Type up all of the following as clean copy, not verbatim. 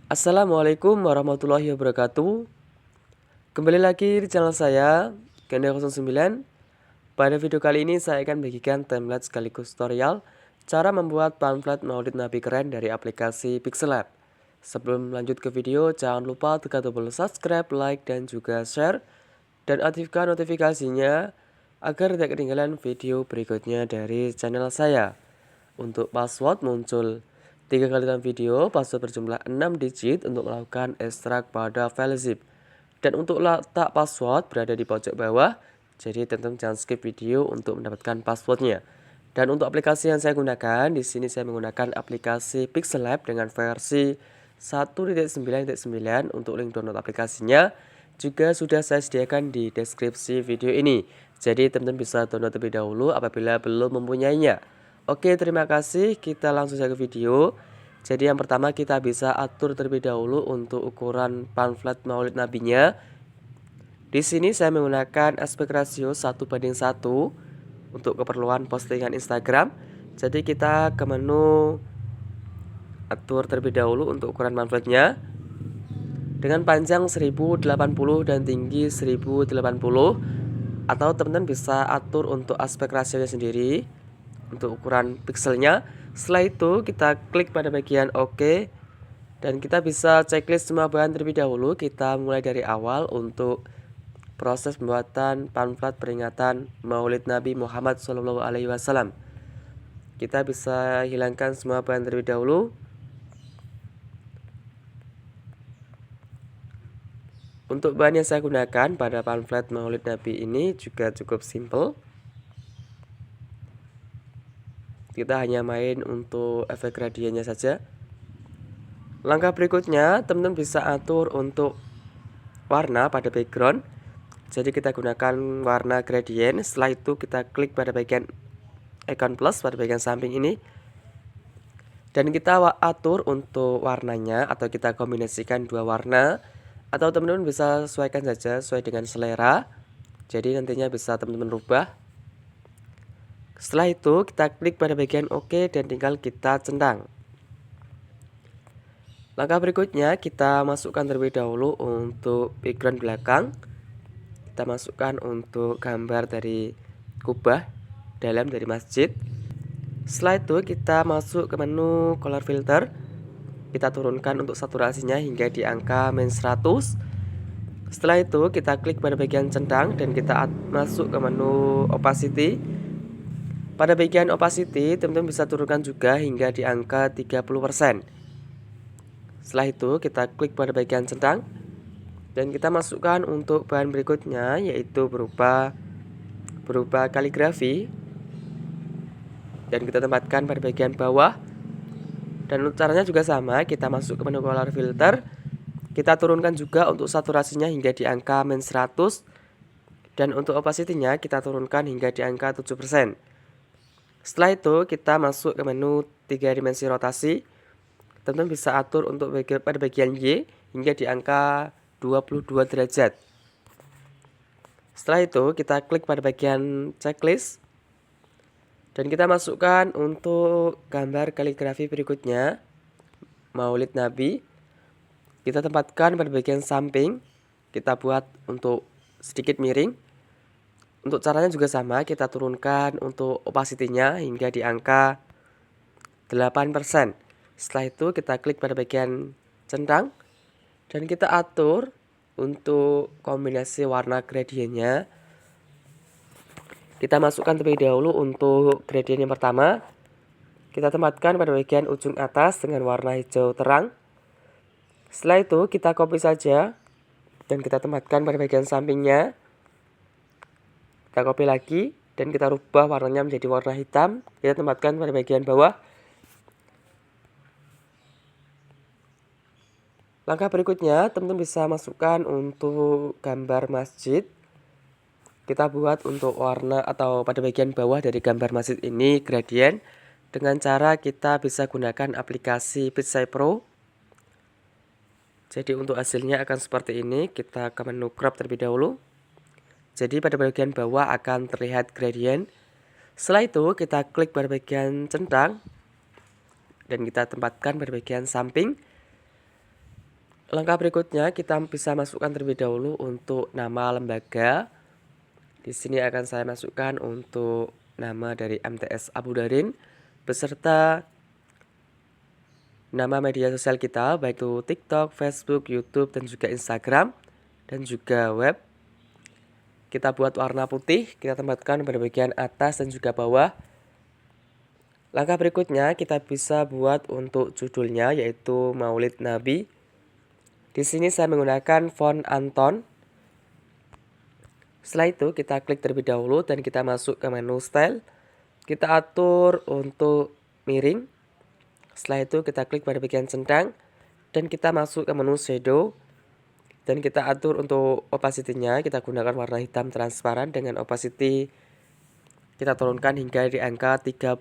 Assalamualaikum warahmatullahi wabarakatuh. Kembali lagi di channel saya, Ganda09. Pada video kali ini saya akan bagikan template sekaligus tutorial cara membuat pamflet Maulid Nabi keren dari aplikasi Pixellab. Sebelum lanjut ke video, jangan lupa tekan tombol subscribe, like, dan juga share. Dan aktifkan notifikasinya agar tidak ketinggalan video berikutnya dari channel saya. Untuk password muncul 3 kali dalam video, password berjumlah 6 digit untuk melakukan ekstrak pada file zip. Dan untuk letak password berada di pojok bawah, jadi teman-teman jangan skip video untuk mendapatkan passwordnya. Dan untuk aplikasi yang saya gunakan, di sini saya menggunakan aplikasi Pixellab dengan versi 1.9.9. Untuk link download aplikasinya juga sudah saya sediakan di deskripsi video ini. Jadi teman-teman bisa download terlebih dahulu apabila belum mempunyainya. Oke, terima kasih. Kita langsung saja ke video. Jadi yang pertama kita bisa atur terlebih dahulu untuk ukuran pamflet Maulid Nabinya. Di sini saya menggunakan aspek rasio 1:1 untuk keperluan postingan Instagram. Jadi kita ke menu atur terlebih dahulu untuk ukuran pamfletnya. Dengan panjang 1080 dan tinggi 1080, atau teman-teman bisa atur untuk aspek rasionya sendiri untuk ukuran pixelnya. Setelah itu kita klik pada bagian OK dan kita bisa checklist semua bahan terlebih dahulu. Kita mulai dari awal untuk proses pembuatan pamflet peringatan Maulid Nabi Muhammad SAW. Kita bisa hilangkan semua bahan terlebih dahulu. Untuk bahan yang saya gunakan pada pamflet Maulid Nabi ini juga cukup simple. Kita hanya main untuk efek gradiennya saja. Langkah berikutnya, teman-teman bisa atur untuk warna pada background. Jadi kita gunakan warna gradient. Setelah itu kita klik pada bagian icon plus pada bagian samping ini. Dan kita atur untuk warnanya atau kita kombinasikan dua warna. Atau teman-teman bisa sesuaikan saja sesuai dengan selera. Jadi nantinya bisa teman-teman rubah. Setelah itu kita klik pada bagian OK dan tinggal kita centang. Langkah berikutnya kita masukkan terlebih dahulu untuk background belakang. Kita masukkan untuk gambar dari kubah dalam dari masjid. Setelah itu kita masuk ke menu color filter. Kita turunkan untuk saturasinya hingga di angka -100. Setelah itu kita klik pada bagian centang dan kita masuk ke menu opacity. Pada bagian opacity, teman-teman bisa turunkan juga hingga di angka 30%. Setelah itu, kita klik pada bagian centang dan kita masukkan untuk bahan berikutnya, yaitu berupa kaligrafi. Dan kita tempatkan pada bagian bawah. Dan caranya juga sama, kita masuk ke menu color filter. Kita turunkan juga untuk saturasinya hingga di angka -100. Dan untuk opacity-nya kita turunkan hingga di angka 7%. Setelah itu kita masuk ke menu 3 dimensi rotasi. Teman-teman bisa atur untuk pada bagian Y hingga di angka 22 derajat. Setelah itu kita klik pada bagian checklist. Dan kita masukkan untuk gambar kaligrafi berikutnya, Maulid Nabi. Kita tempatkan pada bagian samping. Kita buat untuk sedikit miring. Untuk caranya juga sama, kita turunkan untuk opacity-nya hingga di angka 8%. Setelah itu kita klik pada bagian centang dan kita atur untuk kombinasi warna gradiennya. Kita masukkan terlebih dahulu untuk gradient yang pertama. Kita tempatkan pada bagian ujung atas dengan warna hijau terang. Setelah itu kita copy saja dan kita tempatkan pada bagian sampingnya. Kita copy lagi dan kita rubah warnanya menjadi warna hitam. Kita tempatkan pada bagian bawah. Langkah berikutnya, teman-teman bisa masukkan untuk gambar masjid. Kita buat untuk warna atau pada bagian bawah dari gambar masjid ini gradient. Dengan cara kita bisa gunakan aplikasi Pixie Pro. Jadi untuk hasilnya akan seperti ini. Kita ke menu crop terlebih dahulu. Jadi pada bagian bawah akan terlihat gradient. Setelah itu kita klik pada bagian centang dan kita tempatkan pada bagian samping. Langkah berikutnya kita bisa masukkan terlebih dahulu untuk nama lembaga. Di sini akan saya masukkan untuk nama dari MTS Abu Darin beserta nama media sosial kita, baik itu TikTok, Facebook, YouTube, dan juga Instagram, dan juga web. Kita buat warna putih, kita tempatkan pada bagian atas dan juga bawah. Langkah berikutnya kita bisa buat untuk judulnya, yaitu Maulid Nabi. Di sini saya menggunakan font Anton. Setelah itu kita klik terlebih dahulu dan kita masuk ke menu style. Kita atur untuk miring. Setelah itu kita klik pada bagian centang dan kita masuk ke menu shadow. Dan kita atur untuk opacity-nya, kita gunakan warna hitam transparan dengan opacity kita turunkan hingga di angka 37%.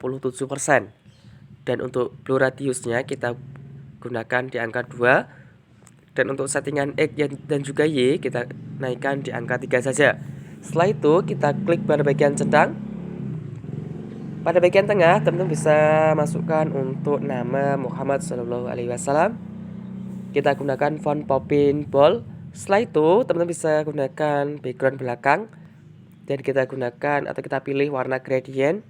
Dan untuk blur radiusnya kita gunakan di angka 2. Dan untuk settingan X dan juga Y kita naikkan di angka 3 saja. Setelah itu kita klik pada bagian centang. Pada bagian tengah teman-teman bisa masukkan untuk nama Muhammad SAW. Kita gunakan font Poppin bold. Setelah itu teman-teman bisa gunakan background belakang. Dan kita gunakan atau kita pilih warna gradient.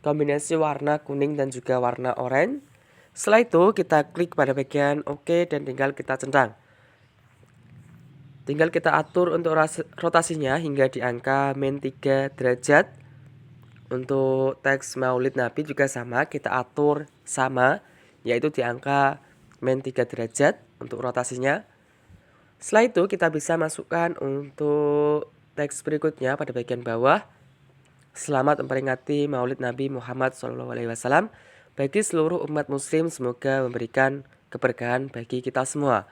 Kombinasi warna kuning dan juga warna oranye. Setelah itu kita klik pada bagian OK dan tinggal kita centang. Tinggal kita atur untuk rotasinya hingga di angka -3 derajat. Untuk teks Maulid Nabi juga sama, kita atur sama, yaitu di angka -3 derajat untuk rotasinya. Setelah itu kita bisa masukkan untuk teks berikutnya pada bagian bawah. Selamat memperingati Maulid Nabi Muhammad SAW bagi seluruh umat muslim, semoga memberikan keberkahan bagi kita semua.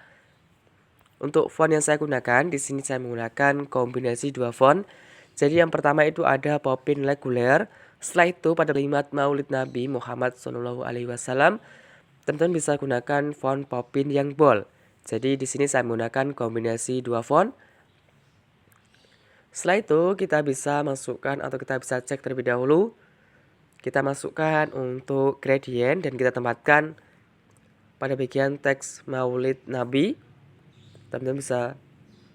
Untuk font yang saya gunakan, di sini saya menggunakan kombinasi 2 font. Jadi yang pertama itu ada Poppin reguler. Setelah itu pada kalimat Maulid Nabi Muhammad SAW, teman-teman bisa gunakan font Poppin yang bold. Jadi di sini saya menggunakan kombinasi 2 font. Setelah itu kita bisa masukkan atau kita bisa cek terlebih dahulu. Kita masukkan untuk gradient dan kita tempatkan pada bagian teks Maulid Nabi. Teman-teman bisa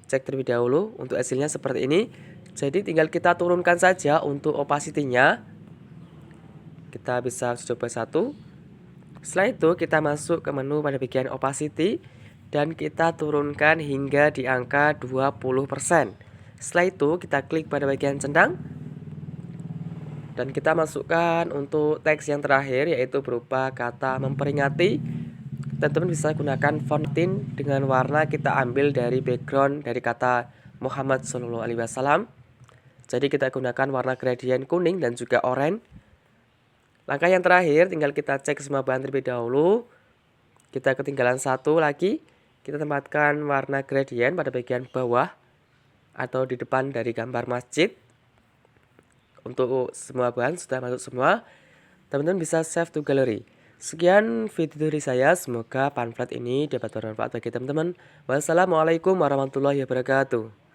cek terlebih dahulu untuk hasilnya seperti ini. Jadi tinggal kita turunkan saja untuk opacity-nya. Kita bisa coba 1. Setelah itu kita masuk ke menu pada bagian opacity dan kita turunkan hingga di angka 20%. Setelah itu kita klik pada bagian centang. Dan kita masukkan untuk teks yang terakhir, yaitu berupa kata memperingati. Teman-teman bisa gunakan font tint dengan warna kita ambil dari background dari kata Muhammad SAW. Jadi kita gunakan warna gradient kuning dan juga oranye. Langkah yang terakhir tinggal kita cek semua bahan terlebih dahulu. Kita ketinggalan 1 lagi. Kita tempatkan warna gradient pada bagian bawah atau di depan dari gambar masjid. Untuk semua bahan sudah masuk semua. Teman-teman bisa save to gallery. Sekian video dari saya, semoga pamflet ini dapat bermanfaat bagi teman-teman. Wassalamualaikum warahmatullahi wabarakatuh.